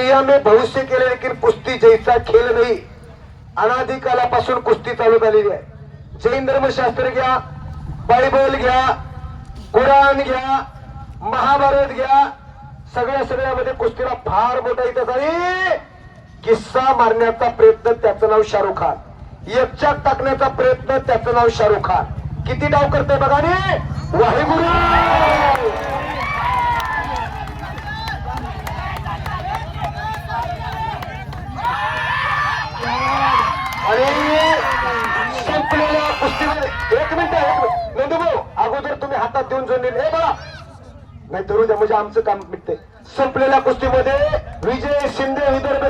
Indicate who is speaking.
Speaker 1: नियम है भविष्य के लिए, लेकिन कुस्ती जैसा खेळ नाही. अनादिकालापासून कुस्ती चालू झालेली आहे. जैन धर्मशास्त्र घ्या, बायबल घ्या, कुराण घ्या, महाभारत घ्या, सगळ्यामध्ये कुस्तीला फार मोठा इतिहास आहे. किस्सा मारण्याचा प्रयत्न त्याचं नाव शाहरुख खान, एकच्यात टाकण्याचा प्रयत्न त्याचं नाव शाहरुख खान. किती डाव करतोय बघा रे वाहेगुरु. आणि संपलेल्या कुस्तीमध्ये एक मिनिट नंदूभाऊ, अगोदर तुम्ही हातात देऊन जोडले हे बघा, नाही धरू द्या म्हणजे आमचं काम मिटते. संपलेल्या कुस्तीमध्ये विजय शिंदे विदर्भ